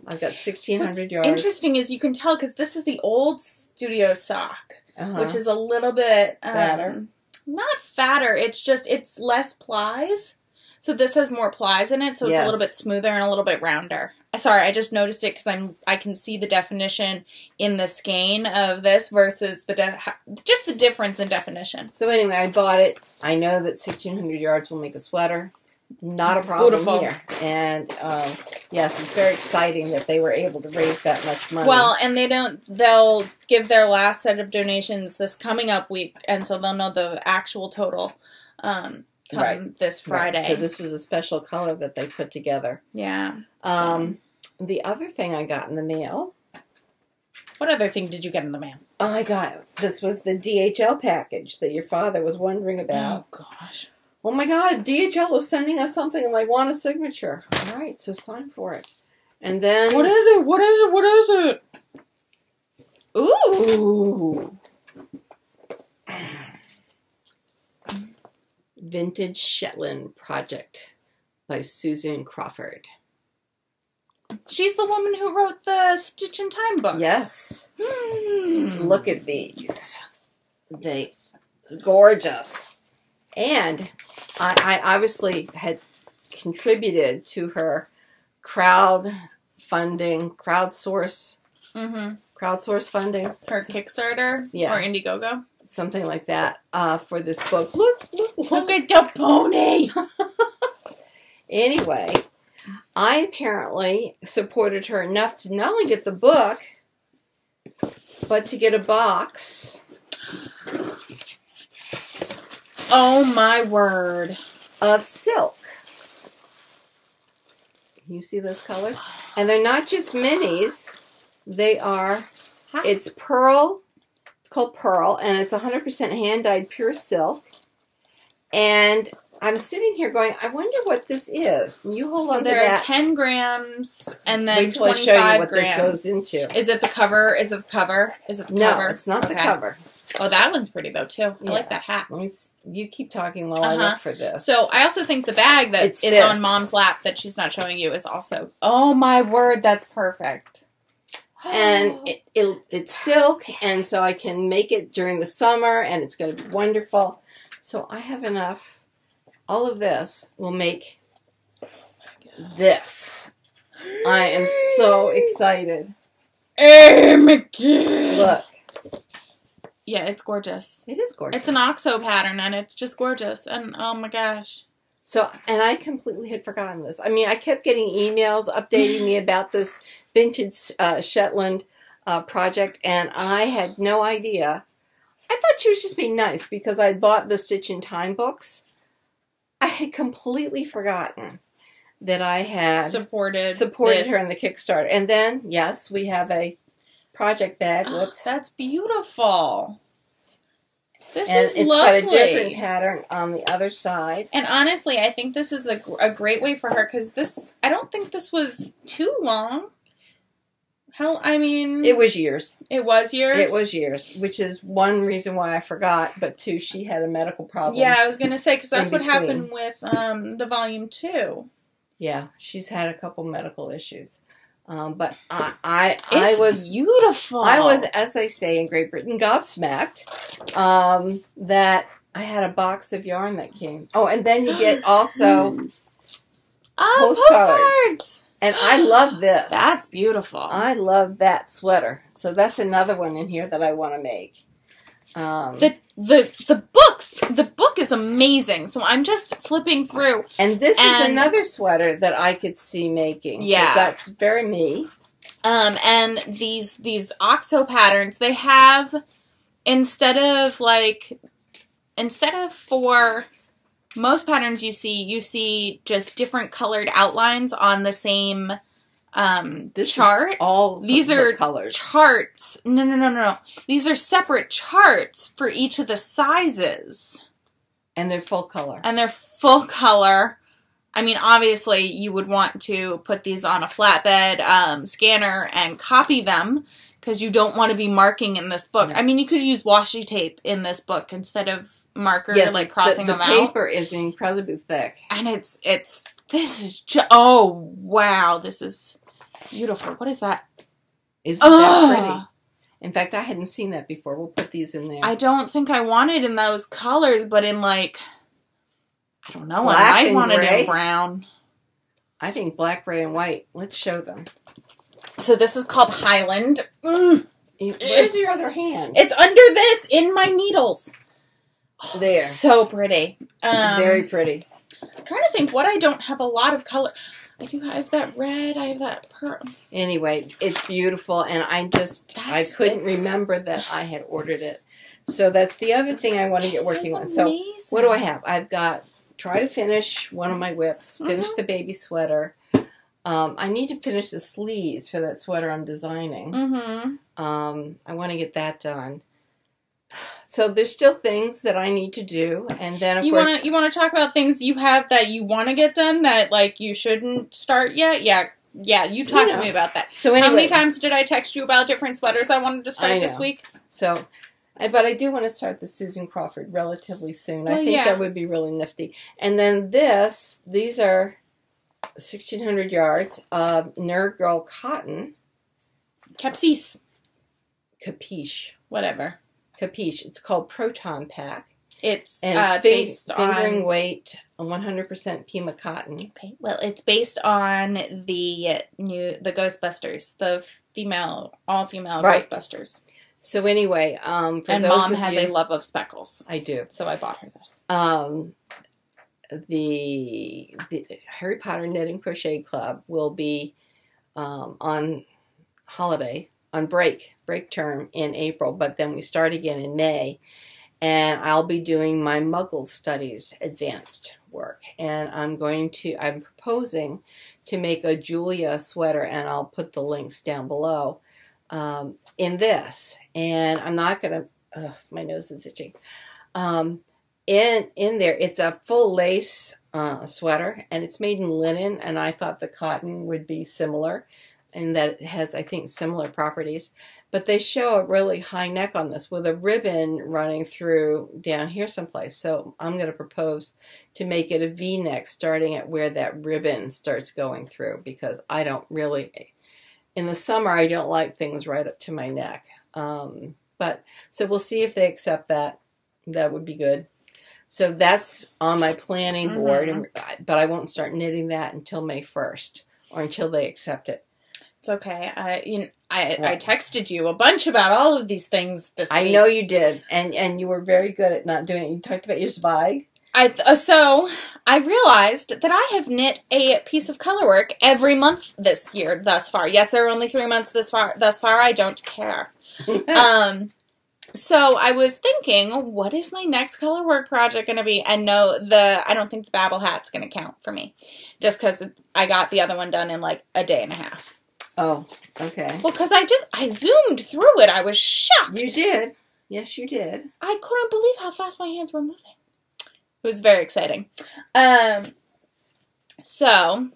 I've got 1,600 yards. Interesting is you can tell because this is the old Studio Sock, which is a little bit fatter. Not fatter. It's less plies. So this has more plies in it, so it's a little bit smoother and a little bit rounder. Sorry, I just noticed it because I can see the definition in the skein of this versus just the difference in definition. So anyway, I bought it. I know that 1,600 yards will make a sweater. Not a problem here. And yes, it's very exciting that they were able to raise that much money. Well, and they'll give their last set of donations this coming up week, and so they'll know the actual total this Friday. Right. So this was a special color that they put together. Yeah. The other thing I got in the mail. What other thing did you get in the mail? This was the DHL package that your father was wondering about. Oh, gosh. Oh, my God. DHL was sending us something and I want a signature. All right, so sign for it. And then... What is it? What is it? What is it? Ooh. Vintage Shetland Project by Susan Crawford. She's the woman who wrote the Stitch in Time books. Yes. Look at these. They gorgeous. And I obviously had contributed to her crowdsource funding. Her Kickstarter? Yeah. Or Indiegogo? Something like that for this book. Look at the pony! Anyway, I apparently supported her enough to not only get the book, but to get a box. Oh my word. Of silk. You see those colors? And they're not just minis. They are, it's pearl. It's called Pearl, and it's 100% hand-dyed pure silk. And I'm sitting here going, I wonder what this is. You hold on to that. So there are 10 grams and then 25 grams. Wait till I show you what grams. this goes into. Is it the cover? Is it the cover? Is it the cover? No, it's not the cover. Oh, that one's pretty, though, too. I like that hat. You keep talking while I look for this. So, I also think the bag that is on Mom's lap that she's not showing you is also... Oh, my word, that's perfect. And it's silk, and so I can make it during the summer, and it's going to be wonderful. So, I have enough. All of this will make this. I am so excited. Look. Yeah, it's gorgeous. It is gorgeous. It's an OXO pattern, and it's just gorgeous. And, oh my gosh. So, and I completely had forgotten this. I mean, I kept getting emails updating me about this vintage Shetland project, and I had no idea. I thought she was just being nice because I bought the Stitch in Time books. I had completely forgotten that I had supported her in the Kickstarter. And then, yes, we have a project bag. Whoops. That's beautiful. This and is it's lovely. got a different pattern on the other side. And honestly, I think this is a great way for her because I don't think this was too long. It was years. It was years? It was years, which is one reason why I forgot, but two, she had a medical problem. Yeah, I was going to say, because that's what happened with the volume 2. Yeah, she's had a couple medical issues. But I was beautiful. I was, as they say in Great Britain, gobsmacked that I had a box of yarn that came. Oh, and then you get also postcards. And I love this. That's beautiful. I love that sweater. So that's another one in here that I want to make. The book is amazing. So I'm just flipping through. And this is another sweater that I could see making. Yeah. That's very me. And these OXO patterns, they have, instead of for most patterns you see just different colored outlines on the same chart. These are colors. Charts. No. These are separate charts for each of the sizes. And they're full color. I mean, obviously, you would want to put these on a flatbed scanner and copy them because you don't want to be marking in this book. No. I mean, you could use washi tape in this book instead of marker, crossing them out. The paper is incredibly thick. And oh, wow, this is beautiful. What is that? Isn't that pretty? In fact, I hadn't seen that before. We'll put these in there. I don't think I want it in those colors, but in I don't know. Black I might want it in brown. I think black, gray, and white. Let's show them. So this is called Highland. Where's your other hand? It's under this, in my needles. Oh, there. So pretty. Very pretty. I'm trying to think what I don't have a lot of color. I do have that red. I have that purple. Anyway, it's beautiful, and I couldn't remember that I had ordered it. So that's the other thing I want to get working on. So what do I have? I've got try to finish one of my whips, finish the baby sweater. I need to finish the sleeves for that sweater I'm designing. I want to get that done. So there's still things that I need to do, and then of course you want to talk about things you have that you want to get done that you shouldn't start yet. Yeah. You talked to me about that. So anyway, how many times did I text you about different sweaters I wanted to start this week? So, but I do want to start the Susan Crawford relatively soon. I think that would be really nifty. And then these are 1,600 yards of Nerd Girl cotton. Capiche. Whatever. Capiche. It's called Proton Pack. It's based on fingering weight, 100% Pima cotton. Okay. Well, it's based on the Ghostbusters, the all female Ghostbusters. So anyway, and Mom has a love of speckles. I do. So I bought her this. The Harry Potter Knitting Crochet Club will be on holiday. On break term in April, but then we start again in May, and I'll be doing my Muggle Studies advanced work, and I'm proposing to make a Julia sweater, and I'll put the links down below in this, and I'm not gonna, my nose is itching, in there, it's a full lace sweater, and it's made in linen, and I thought the cotton would be similar, and that it has, I think, similar properties. But they show a really high neck on this with a ribbon running through down here someplace. So I'm going to propose to make it a V-neck starting at where that ribbon starts going through, because I don't really, in the summer, I don't like things right up to my neck. So we'll see if they accept that. That would be good. So that's on my planning board, but I won't start knitting that until May 1st or until they accept it. It's okay. I texted you a bunch about all of these things this week. I know you did, and you were very good at not doing it. You talked about your Zweig. So I realized that I have knit a piece of color work every month this year thus far. Yes, there are only 3 months thus far. I don't care. So I was thinking, what is my next color work project going to be? And no, I don't think the Babel hat's going to count for me. Just because I got the other one done in like a day and a half. Oh, okay. Well, because I zoomed through it. I was shocked. You did. Yes, you did. I couldn't believe how fast my hands were moving. It was very exciting. So,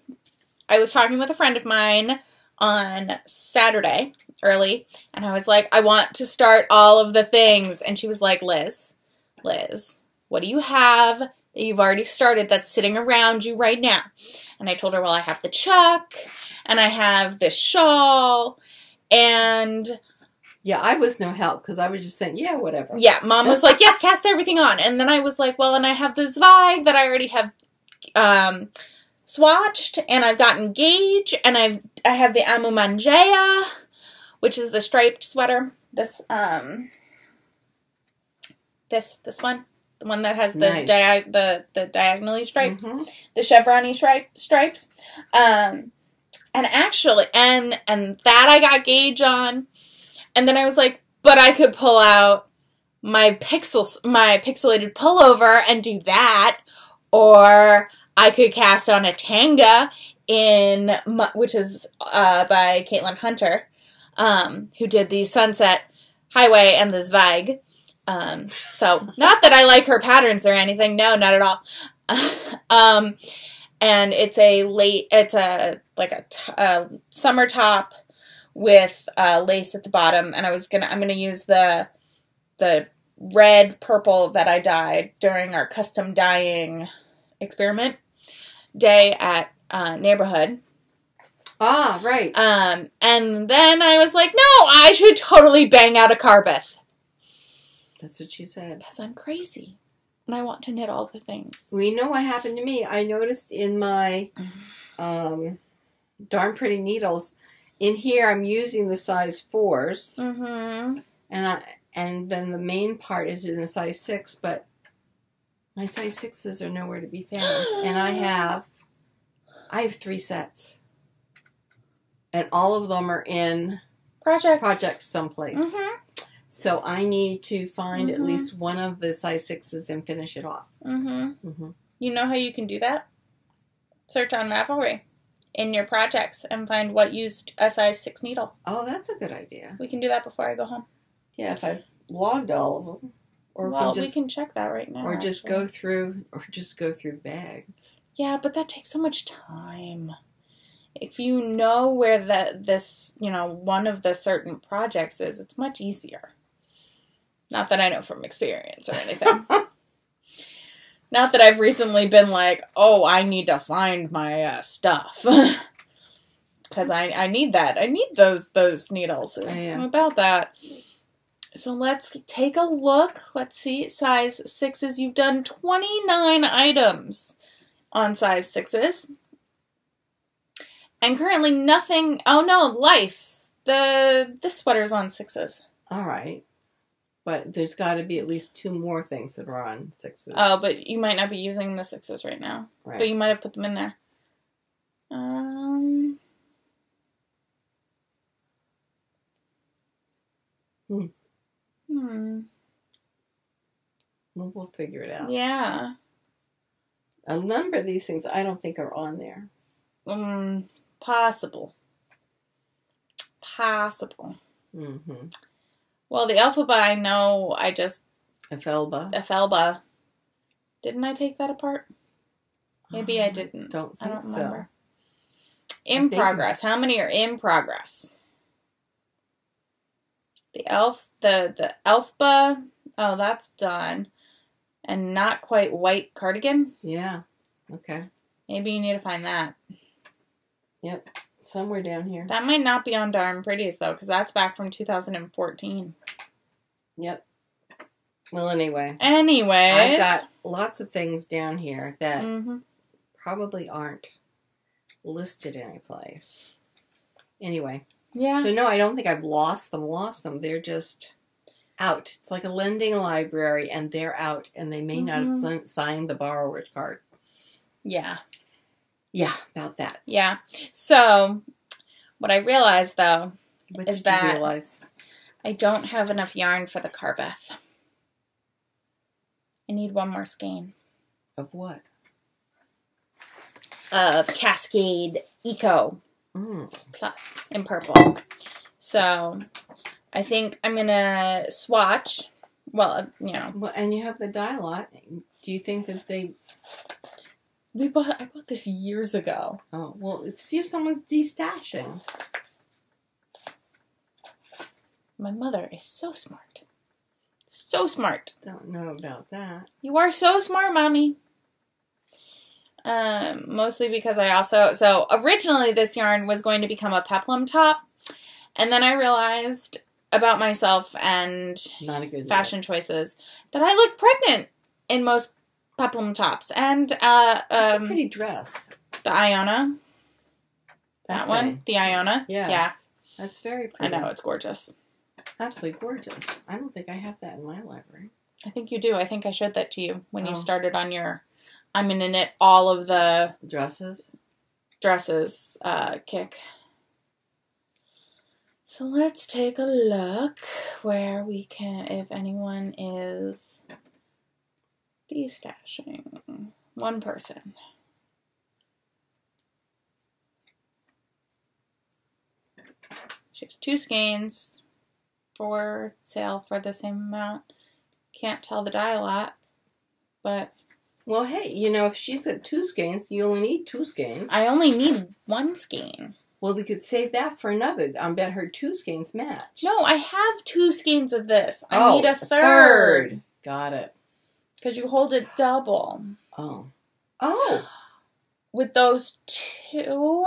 I was talking with a friend of mine on Saturday, early, and I was like, I want to start all of the things. And she was like, Liz, what do you have that you've already started that's sitting around you right now? And I told her, well, I have the chuck, and I have this shawl, and... Yeah, I was no help, because I was just saying, yeah, whatever. Yeah, Mom was like, yes, cast everything on. And then I was like, well, and I have this Vogue that I already have swatched, and I've gotten Gauge, and I have the Amumangea, which is the striped sweater. This one. The one that has the nice. the diagonally stripes. Mm-hmm. The chevron-y stripes. And actually, and that I got Gauge on. And then I was like, but I could pull out my pixelated pullover and do that. Or I could cast on a Tanga which is by Caitlin Hunter, who did the Sunset Highway and this Vogue. So not that I like her patterns or anything. No, not at all. And it's a summer top with lace at the bottom, and I'm gonna use the red purple that I dyed during our custom dyeing experiment day at Neighborhood. Ah, right. And then I was like, no, I should totally bang out a Carbeth. That's what she said. Because I'm crazy. And I want to knit all the things. Well, you know what happened to me? I noticed in my Darn Pretty Needles, in here I'm using the size 4s. Mm-hmm. And then the main part is in the size 6, but my size 6s are nowhere to be found. And I have 3 sets. And all of them are in projects someplace. Mm-hmm. So I need to find at least one of the size 6s and finish it off. Mm-hmm. Mm-hmm. You know how you can do that? Search on Ravelry in your projects and find what used a size 6 needle. Oh, that's a good idea. We can do that before I go home. Yeah, if I've logged all of them. Or we can check that right now. Or just go through the bags. Yeah, but that takes so much time. If you know where one of the certain projects is, it's much easier. Not that I know from experience or anything. Not that I've recently been like, oh, I need to find my stuff. Because I need that. I need those needles. I'm about that. So let's take a look. Let's see. Size 6s. You've done 29 items on size 6s. And currently nothing... Oh, no. Life. This sweater's on 6s. All right. But there's got to be at least 2 more things that are on 6s. Oh, but you might not be using the 6s right now. Right. But you might have put them in there. Well, we'll figure it out. Yeah. A number of these things I don't think are on there. Possible. Mm-hmm. Well, the Elphaba, I know Elphaba. Didn't I take that apart? Maybe I didn't. I don't remember. In progress. How many are in progress? The Elphaba. Oh, that's done. And not quite white cardigan. Yeah. Okay. Maybe you need to find that. Yep. Somewhere down here. That might not be on Darn Pretties, though, because that's back from 2014. Yep. Well, anyway. I've got lots of things down here that probably aren't listed anyplace. Anyway. Yeah. So, no, I don't think I've lost them. They're just out. It's like a lending library, and they're out, and they may not have signed the borrower's card. Yeah. Yeah, about that. Yeah. So, what I realized, though, is that I don't have enough yarn for the Carbeth. I need one more skein. Of what? Of Cascade Eco Plus in purple. So I think I'm going to swatch. Well, you know. Well, and you have the dye lot. Do you think that they... I bought this years ago. Oh, well, let's see if someone's destashing. My mother is so smart. So smart. Don't know about that. You are so smart, Mommy. Mostly because I also... So, originally this yarn was going to become a peplum top. And then I realized about myself and Not a good fashion choices that I look pregnant in most peplum tops. And, That's a pretty dress. The Iona. That one? The Iona? Yes. Yeah. That's very pretty. I know, it's gorgeous. Absolutely gorgeous. I don't think I have that in my library. I think you do. I think I showed that to you when you started on your I'm going to knit all of the dresses kick. So let's take a look where we can, if anyone is destashing. One person. She has 2 skeins for sale for the same amount. Can't tell the dye lot, but... Well, hey, you know, if she's at 2 skeins, you only need 2 skeins. I only need 1 skein. Well, we could save that for another. I bet her 2 skeins match. No, I have 2 skeins of this. I need a third. Got it. Because you hold it double. Oh. With those 2,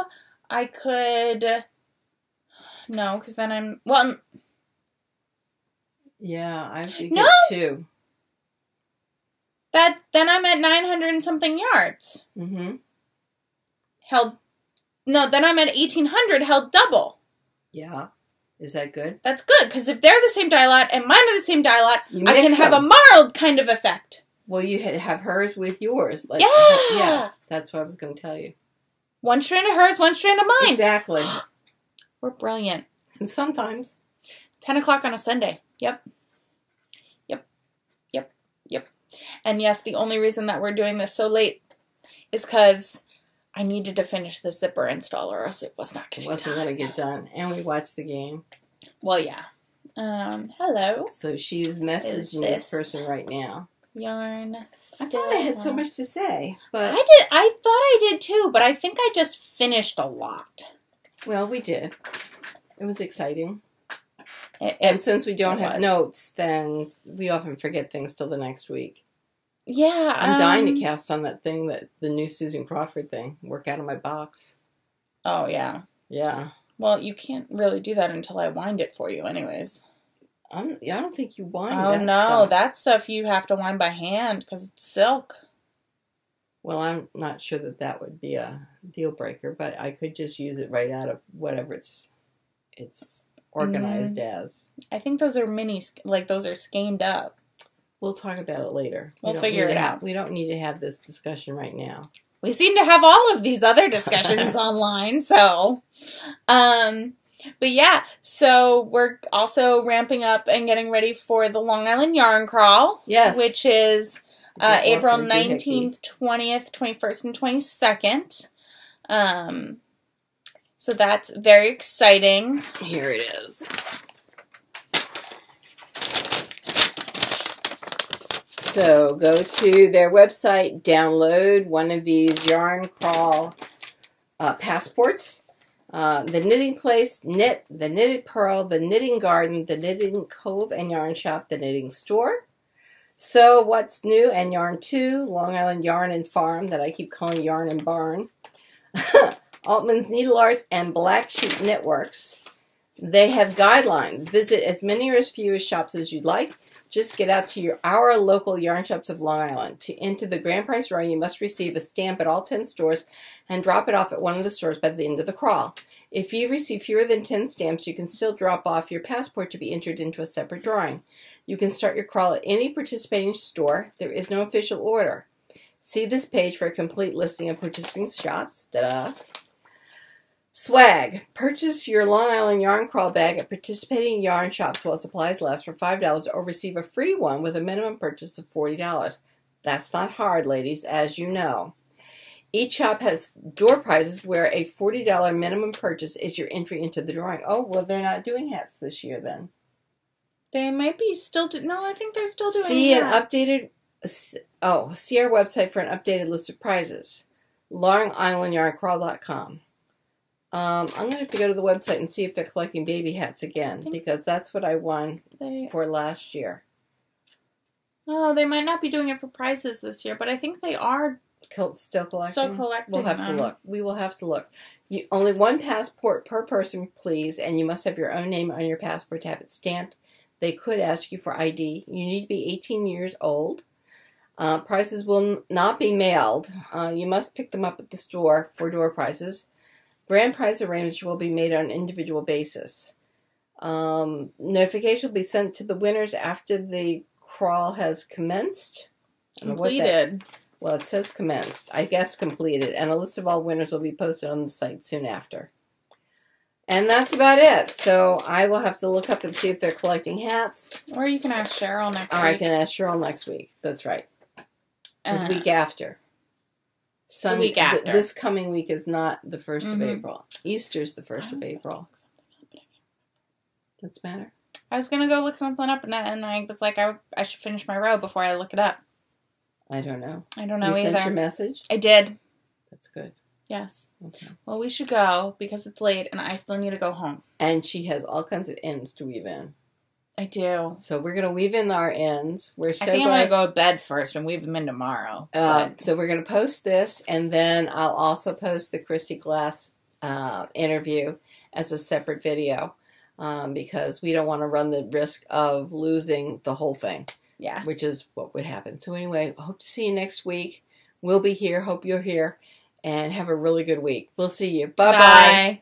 I could... No, because then I'm... Well... Yeah, I think no! 2. Then I'm at 900 and something yards. Mm-hmm. Then I'm at 1800 held double. Yeah. Is that good? That's good, because if they're the same dye lot and mine are the same dye lot, I can have a mild kind of effect. Well, you have hers with yours. Yeah! Yes, that's what I was going to tell you. 1 strand of hers, 1 strand of mine. Exactly. We're brilliant. And sometimes. 10 o'clock on a Sunday. Yep. And yes, the only reason that we're doing this so late is because I needed to finish the zipper install or else it was not going to get done. Wasn't going to get done. And we watched the game. Well, yeah. Hello. So she's messaging this person right now. Yarn. I thought I had so much to say, but I thought I did too, but I think I just finished a lot. Well, we did. It was exciting. And since we don't have notes, then we often forget things till the next week. Yeah. I'm dying to cast on that thing, the new Susan Crawford thing. Work out of my box. Oh, yeah. Yeah. Well, you can't really do that until I wind it for you anyways. I don't think you wind that stuff. No, that stuff you have to wind by hand because it's silk. Well, I'm not sure that would be a deal breaker, but I could just use it right out of whatever it's organized as. I think those are those are skeined up. We'll talk about it later. We'll figure it out. We don't need to have this discussion right now. We seem to have all of these other discussions online, so. But yeah, so we're also ramping up and getting ready for the Long Island Yarn Crawl. Yes. Which is April 19th, 20th, 21st, and 22nd. So that's very exciting. Here it is. So go to their website, download one of these Yarn Crawl passports. The Knitting Place, Knit, the Knitted Pearl, the Knitting Garden, the Knitting Cove and Yarn Shop, the Knitting Store. So What's New and Yarn 2, Long Island Yarn and Farm, that I keep calling Yarn and Barn. Altman's Needle Arts, and Black Sheep Knitworks. They have guidelines. Visit as many or as few shops as you'd like. Just get out to our local yarn shops of Long Island. To enter the grand prize drawing, you must receive a stamp at all 10 stores and drop it off at one of the stores by the end of the crawl. If you receive fewer than 10 stamps, you can still drop off your passport to be entered into a separate drawing. You can start your crawl at any participating store. There is no official order. See this page for a complete listing of participating shops. Ta-da! Swag. Purchase your Long Island yarn crawl bag at participating yarn shops while supplies last for $5 or receive a free one with a minimum purchase of $40. That's not hard, ladies, as you know. Each shop has door prizes where a $40 minimum purchase is your entry into the drawing. Oh, well, they're not doing hats this year then. They might be still... No, I think they're still doing See hats. see our website for an updated list of prizes. LongIslandYarnCrawl.com. I'm going to have to go to the website and see if they're collecting baby hats again, because that's what I won for last year. Oh, they might not be doing it for prizes this year, but I think they are still collecting. We'll have to look. We will have to look. Only one passport per person, please, and you must have your own name on your passport to have it stamped. They could ask you for ID. You need to be 18 years old. Prices will not be mailed. You must pick them up at the store for door prizes. Grand prize arrangements will be made on an individual basis. Notification will be sent to the winners after the crawl has commenced. Completed. Well, it says commenced. I guess completed. And a list of all winners will be posted on the site soon after. And that's about it. So I will have to look up and see if they're collecting hats. Or you can ask Cheryl next week. Or I can ask Cheryl next week. That's right. The week after. The week after. This coming week is not the 1st of April. Easter's the 1st of April. What's the matter? I was going to go look something up, and I was like, I should finish my row before I look it up. I don't know. I don't know you either. You sent your message? I did. That's good. Yes. Okay. Well, we should go because it's late, and I still need to go home. And she has all kinds of ends to weave in. I do. So we're going to weave in our ends. I think I'm going to go to bed first and weave them in tomorrow. So we're going to post this, and then I'll also post the Chrissy Glass interview as a separate video because we don't want to run the risk of losing the whole thing. Yeah. Which is what would happen. So anyway, hope to see you next week. We'll be here. Hope you're here. And have a really good week. We'll see you. Bye-bye. Bye.